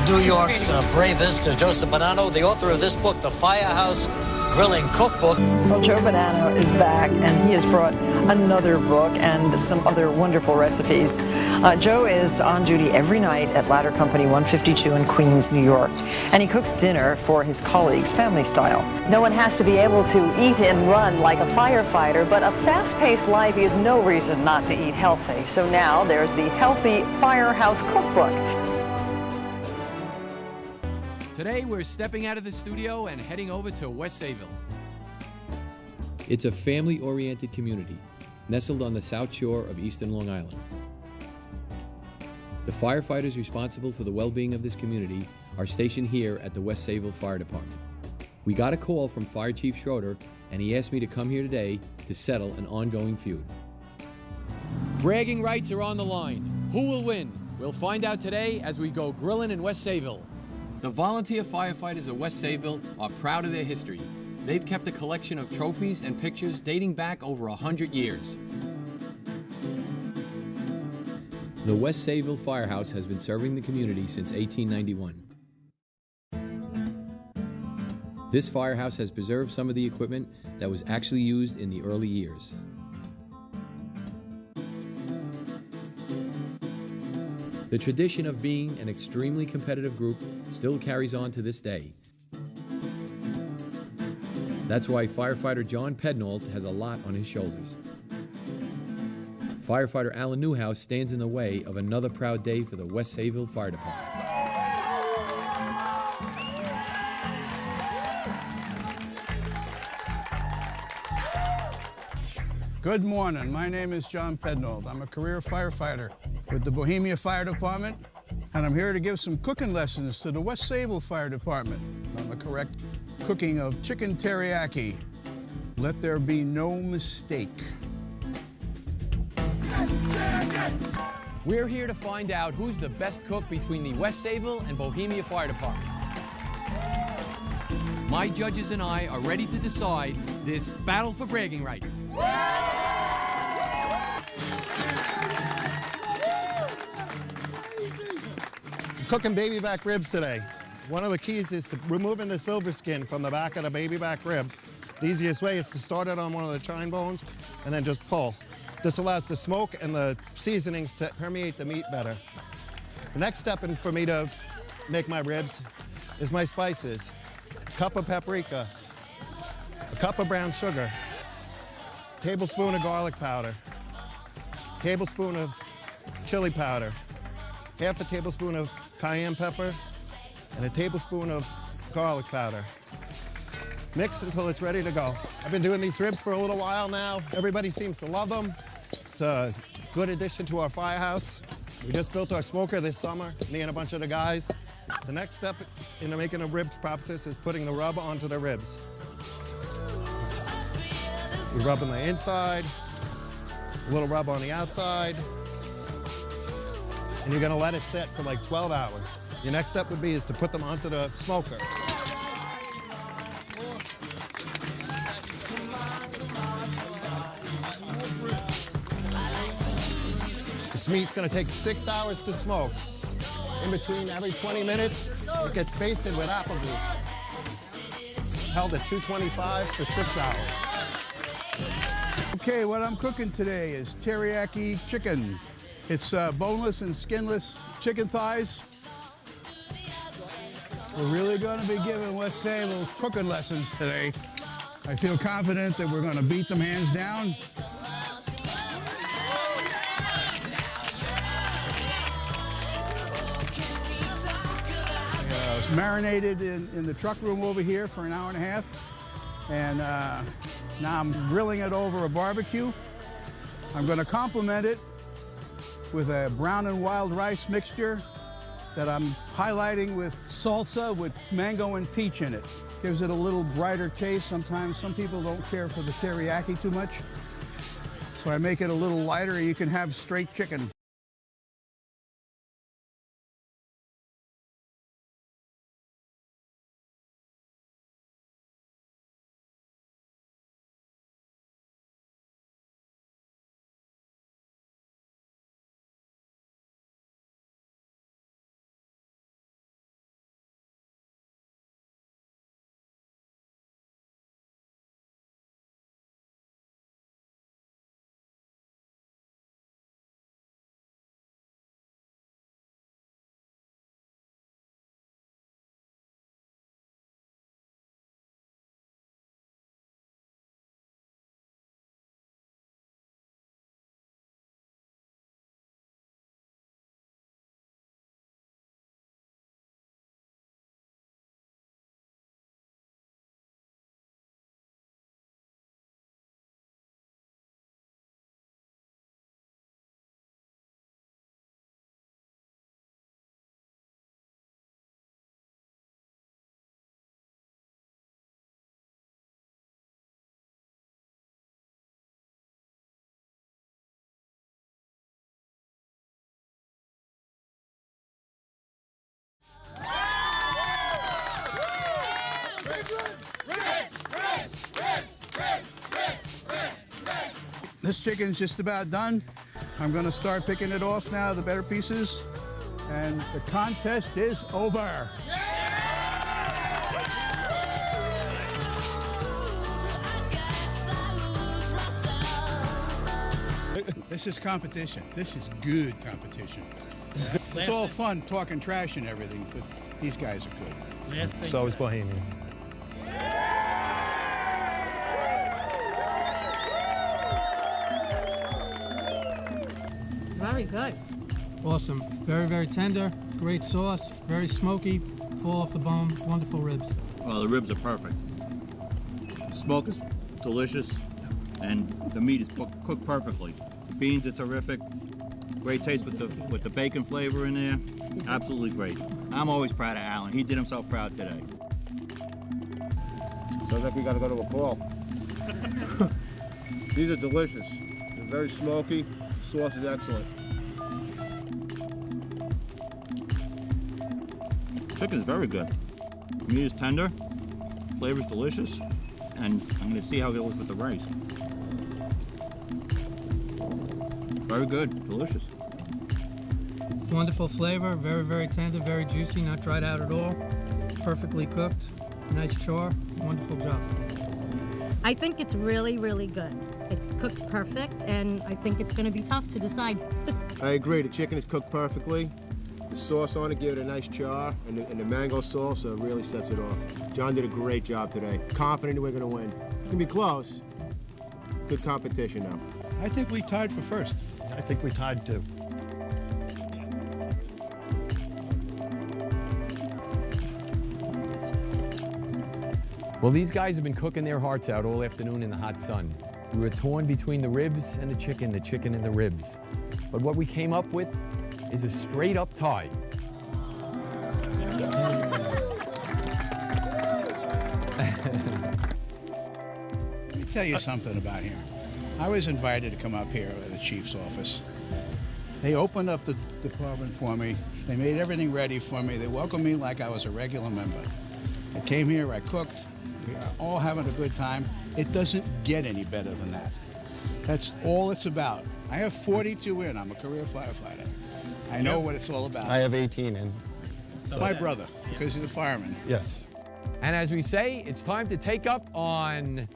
New York's bravest, Joseph Bonanno, the author of this book, The Firehouse Grilling Cookbook. Well, Joe Bonanno is back, and he has brought another book and some other wonderful recipes. Joe is on duty every night at Ladder Company 152 in Queens, New York, and he cooks dinner for his colleagues, family style. No one has to be able to eat and run like a firefighter, but a fast-paced life is no reason not to eat healthy. So now there's the Healthy Firehouse Cookbook. Today we're stepping out of the studio and heading over to West Sayville. It's a family-oriented community nestled on the south shore of eastern Long Island. The firefighters responsible for the well-being of this community are stationed here at the West Sayville Fire Department. We got a call from Fire Chief Schroeder, and he asked me to come here today to settle an ongoing feud. Bragging rights are on the line. Who will win? We'll find out today as we go grilling in West Sayville. The volunteer firefighters of West Sayville are proud of their history. They've kept a collection of trophies and pictures dating back over 100 years. The West Sayville Firehouse has been serving the community since 1891. This firehouse has preserved some of the equipment that was actually used in the early years. The tradition of being an extremely competitive group still carries on to this day. That's why firefighter John Pednault has a lot on his shoulders. Firefighter Alan Newhouse stands in the way of another proud day for the West Sayville Fire Department. Good morning. My name is John Pednault. I'm a career firefighter with the Bohemia Fire Department, and I'm here to give some cooking lessons to the West Sayville Fire Department on the correct cooking of chicken teriyaki. Let there be no mistake. We're here to find out who's the best cook between the West Sayville and Bohemia Fire Departments. My judges and I are ready to decide this battle for bragging rights. Cooking baby back ribs today. One of the keys is to removing the silver skin from the back of the baby back rib. The easiest way is to start it on one of the chine bones and then just pull. This allows the smoke and the seasonings to permeate the meat better. The next step for me to make my ribs is my spices. A cup of paprika, a cup of brown sugar, a tablespoon of garlic powder, a tablespoon of chili powder, half a tablespoon of cayenne pepper, and a tablespoon of garlic powder. Mix until it's ready to go. I've been doing these ribs for a little while now. Everybody seems to love them. It's a good addition to our firehouse. We just built our smoker this summer, me and a bunch of the guys. The next step in making a ribs process is putting the rub onto the ribs. We rub on the inside, a little rub on the outside, and you're gonna let it sit for like 12 hours. Your next step would be is to put them onto the smoker. This meat's gonna take 6 hours to smoke. In between every 20 minutes, it gets basted with apple juice. Held at 225 for 6 hours. Okay, what I'm cooking today is teriyaki chicken. It's boneless and skinless chicken thighs. We're really going to be giving West Sayville cooking lessons today. I feel confident that we're going to beat them hands down. It's marinated in the truck room over here for an hour and a half. And now I'm grilling it over a barbecue. I'm going to complement it with a brown and wild rice mixture that I'm highlighting with salsa with mango and peach in it. Gives it a little brighter taste. Sometimes some people don't care for the teriyaki too much. So I make it a little lighter. You can have straight chicken. this chicken's just about done. I'm gonna start picking it off now, the better pieces. And the contest is over. This is competition. This is good competition. It's all fun talking trash and everything, but these guys are good. So is Bohemian. Very good. Awesome. Very, very tender. Great sauce. Very smoky. Full off the bone. Wonderful ribs. Well, the ribs are perfect. The smoke is delicious, and the meat is cooked perfectly. The beans are terrific. Great taste with the bacon flavor in there. Absolutely great. I'm always proud of Alan. He did himself proud today. Sounds like we got to go to a call. These are delicious. They're very smoky. The sauce is excellent. Chicken is very good. Meat is tender. Flavor's delicious. And I'm going to see how it goes with the rice. Very good. Delicious. Wonderful flavor. Very, very tender. Very juicy. Not dried out at all. Perfectly cooked. Nice char. Wonderful job. I think it's really, really good. It's cooked perfect, and I think it's going to be tough to decide. I agree. The chicken is cooked perfectly. The sauce on it gave it a nice char, and the mango salsa really sets it off. John did a great job today. Confident we're going to win. It's going to be close. Good competition now. I think we tied for first. I think we tied too. Well, these guys have been cooking their hearts out all afternoon in the hot sun. We were torn between the ribs and the chicken and the ribs. But what we came up with is a straight-up tie. Let me tell you something about here. I was invited to come up here to the chief's office. They opened up the department for me. They made everything ready for me. They welcomed me like I was a regular member. I came here, I cooked. We are all having a good time. It doesn't get any better than that. That's all it's about. I have 42 in. I'm a career firefighter. I know what it's all about. I have 18 in. It's my brother, because he's a fireman. Yes. And as we say, it's time to take up on...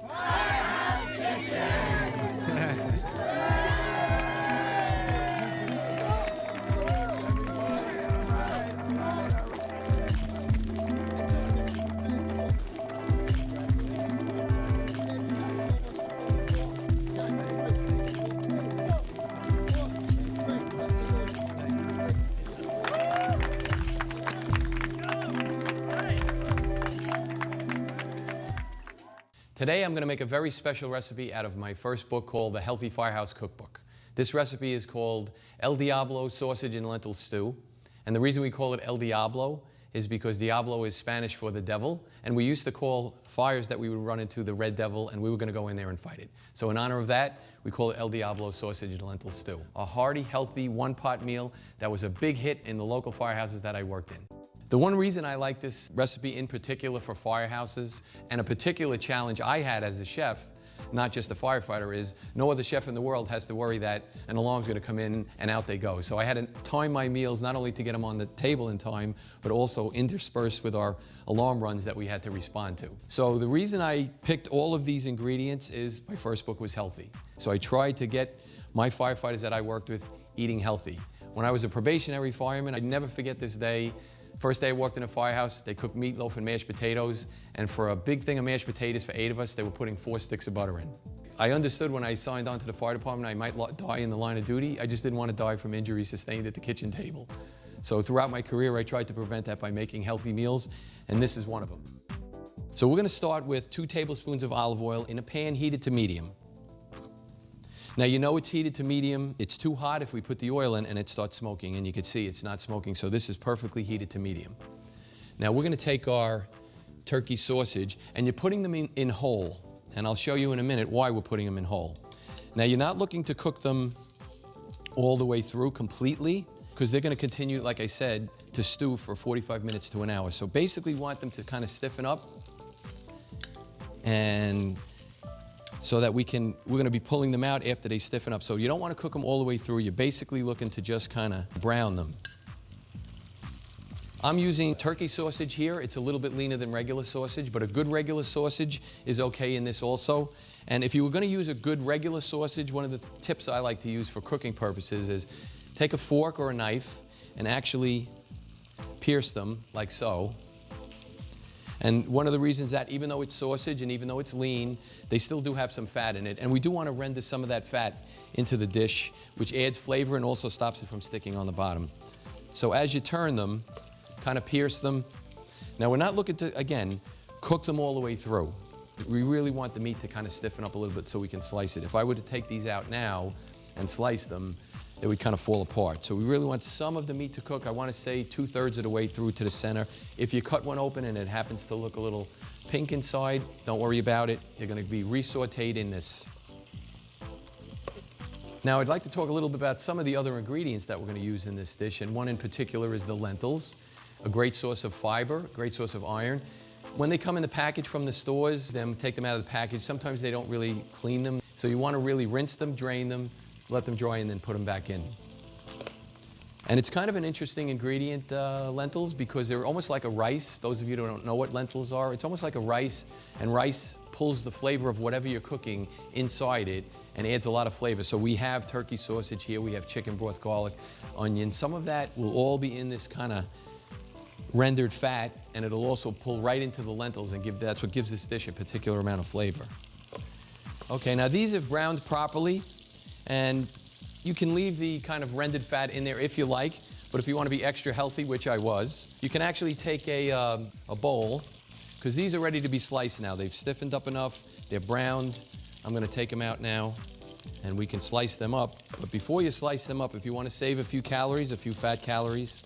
Today I'm going to make a very special recipe out of my first book called The Healthy Firehouse Cookbook. This recipe is called El Diablo Sausage and Lentil Stew. And the reason we call it El Diablo is because Diablo is Spanish for the devil. And we used to call fires that we would run into the Red Devil, and we were going to go in there and fight it. So in honor of that, we call it El Diablo Sausage and Lentil Stew. A hearty, healthy, one-pot meal that was a big hit in the local firehouses that I worked in. The one reason I like this recipe in particular for firehouses, and a particular challenge I had as a chef, not just a firefighter, is no other chef in the world has to worry that an alarm's going to come in and out they go. So I had to time my meals not only to get them on the table in time, but also interspersed with our alarm runs that we had to respond to. So the reason I picked all of these ingredients is my first book was healthy. So I tried to get my firefighters that I worked with eating healthy. When I was a probationary fireman, I'd never forget this day. First day I walked in a firehouse, they cooked meatloaf and mashed potatoes, and for a big thing of mashed potatoes for 8 of us, they were putting 4 sticks of butter in. I understood when I signed on to the fire department I might die in the line of duty. I just didn't want to die from injuries sustained at the kitchen table. So throughout my career, I tried to prevent that by making healthy meals, and this is one of them. So we're going to start with 2 tablespoons of olive oil in a pan heated to medium. Now you know it's heated to medium. It's too hot if we put the oil in and it starts smoking, and you can see it's not smoking, so this is perfectly heated to medium. Now we're going to take our turkey sausage, and you're putting them in whole, and I'll show you in a minute why we're putting them in whole. Now you're not looking to cook them all the way through completely, because they're going to continue, like I said, to stew for 45 minutes to an hour. So basically we want them to kind of stiffen up and so that we're going to be pulling them out after they stiffen up. So you don't want to cook them all the way through. You're basically looking to just kind of brown them. I'm using turkey sausage here. It's a little bit leaner than regular sausage, but a good regular sausage is okay in this also. And if you were going to use a good regular sausage, one of the tips I like to use for cooking purposes is take a fork or a knife and actually pierce them like so. And one of the reasons that even though it's sausage and even though it's lean, they still do have some fat in it. And we do want to render some of that fat into the dish, which adds flavor and also stops it from sticking on the bottom. So as you turn them, kind of pierce them. Now we're not looking to, again, cook them all the way through. We really want the meat to kind of stiffen up a little bit so we can slice it. If I were to take these out now and slice them, it would kind of fall apart. So we really want some of the meat to cook. I want to say 2/3 of the way through to the center. If you cut one open and it happens to look a little pink inside, don't worry about it. They're going to be re-sauteed in this. Now I'd like to talk a little bit about some of the other ingredients that we're going to use in this dish, and one in particular is the lentils. A great source of fiber, a great source of iron. When they come in the package from the stores, take them out of the package, sometimes they don't really clean them. So you want to really rinse them, drain them, let them dry, and then put them back in. And it's kind of an interesting ingredient, lentils, because they're almost like a rice. Those of you who don't know what lentils are, it's almost like a rice, and rice pulls the flavor of whatever you're cooking inside it and adds a lot of flavor. So we have turkey sausage here, we have chicken broth, garlic, onion. Some of that will all be in this kind of rendered fat, and it'll also pull right into the lentils and that's what gives this dish a particular amount of flavor. Okay, now these have browned properly, and you can leave the kind of rendered fat in there if you like, but if you want to be extra healthy, which I was, you can actually take a bowl, because these are ready to be sliced now. They've stiffened up enough, they're browned. I'm going to take them out now, and we can slice them up. But before you slice them up, if you want to save a few calories, a few fat calories,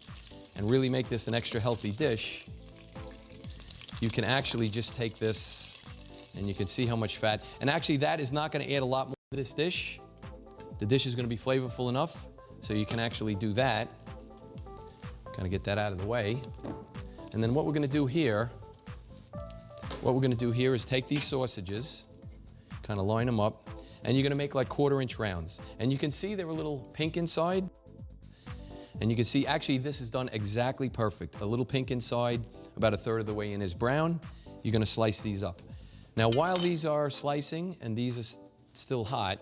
and really make this an extra healthy dish, you can actually just take this and you can see how much fat. And actually that is not going to add a lot more to this dish. The dish is going to be flavorful enough, so you can actually do that. Kind of get that out of the way. And then what we're going to do here, is take these sausages, kind of line them up, and you're going to make like 1/4-inch rounds. And you can see they're a little pink inside. And you can see, actually, this is done exactly perfect. A little pink inside, about 1/3 of the way in is brown. You're going to slice these up. Now, while these are slicing, and these are still hot,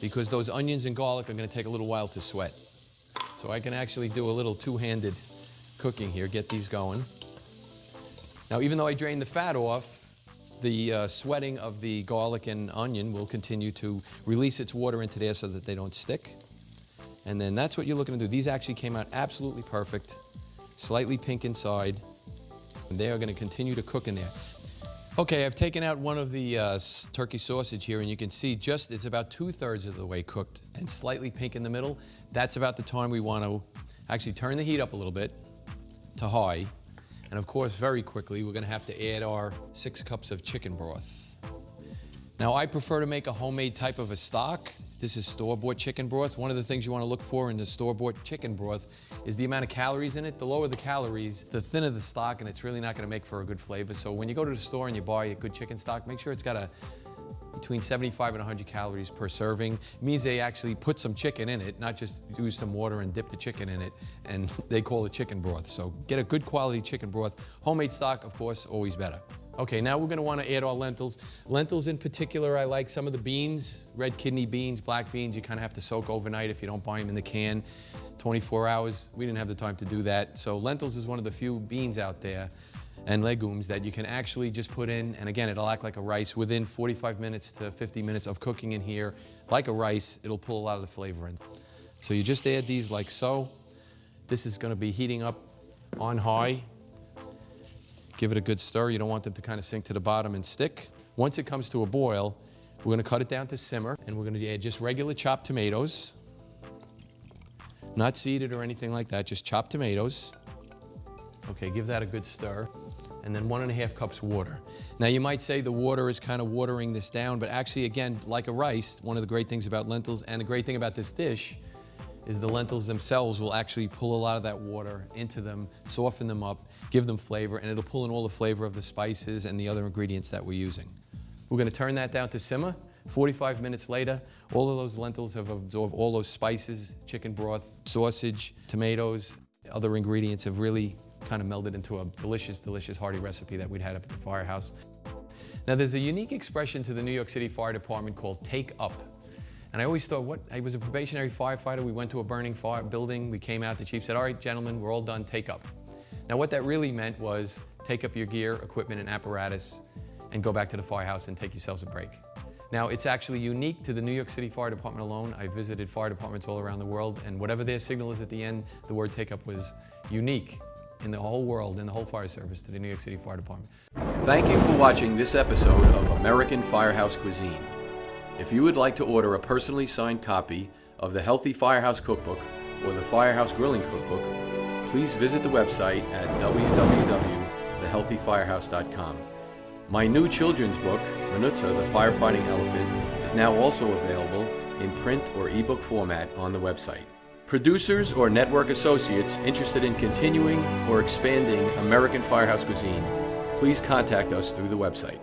because those onions and garlic are going to take a little while to sweat. So I can actually do a little two-handed cooking here, get these going. Now, even though I drained the fat off, the sweating of the garlic and onion will continue to release its water into there so that they don't stick. And then that's what you're looking to do. These actually came out absolutely perfect, slightly pink inside, and they are going to continue to cook in there. Okay, I've taken out one of the turkey sausage here, and you can see it's about 2/3 of the way cooked and slightly pink in the middle. That's about the time we want to actually turn the heat up a little bit to high. And of course, very quickly, we're going to have to add our 6 cups of chicken broth. Now, I prefer to make a homemade type of a stock. This is store-bought chicken broth. One of the things you want to look for in the store-bought chicken broth is the amount of calories in it. The lower the calories, the thinner the stock, and it's really not going to make for a good flavor. So when you go to the store and you buy a good chicken stock, make sure it's got between 75 and 100 calories per serving. It means they actually put some chicken in it, not just use some water and dip the chicken in it, and they call it chicken broth. So get a good quality chicken broth. Homemade stock, of course, always better. Okay, now we're going to want to add our lentils. Lentils in particular, I like some of the beans, red kidney beans, black beans. You kind of have to soak overnight if you don't buy them in the can. 24 hours, we didn't have the time to do that. So lentils is one of the few beans out there and legumes that you can actually just put in, and again, it'll act like a rice. Within 45 minutes to 50 minutes of cooking in here, like a rice, it'll pull a lot of the flavor in. So you just add these like so. This is going to be heating up on high. Give it a good stir. You don't want them to kind of sink to the bottom and stick. Once it comes to a boil, we're going to cut it down to simmer, and we're going to add just regular chopped tomatoes. Not seeded or anything like that, just chopped tomatoes. Okay, give that a good stir. And then 1.5 cups water. Now you might say the water is kind of watering this down, but actually, again, like a rice, one of the great things about lentils, and the great thing about this dish, is the lentils themselves will actually pull a lot of that water into them, soften them up, give them flavor, and it'll pull in all the flavor of the spices and the other ingredients that we're using. We're going to turn that down to simmer. 45 minutes later, all of those lentils have absorbed all those spices, chicken broth, sausage, tomatoes, other ingredients have really kind of melded into a delicious, delicious hearty recipe that we'd had up at the Firehouse. Now there's a unique expression to the New York City Fire Department called take up. And I always thought, I was a probationary firefighter, we went to a burning fire building, we came out, the chief said, all right, gentlemen, we're all done, take up. Now what that really meant was take up your gear, equipment, and apparatus, and go back to the firehouse and take yourselves a break. Now it's actually unique to the New York City Fire Department alone. I visited fire departments all around the world, and whatever their signal is at the end, the word take up was unique in the whole world, in the whole fire service to the New York City Fire Department. Thank you for watching this episode of American Firehouse Cuisine. If you would like to order a personally signed copy of the Healthy Firehouse Cookbook or the Firehouse Grilling Cookbook, please visit the website at www.thehealthyfirehouse.com. My new children's book, Manutza, the Firefighting Elephant, is now also available in print or ebook format on the website. Producers or network associates interested in continuing or expanding American Firehouse Cuisine, please contact us through the website.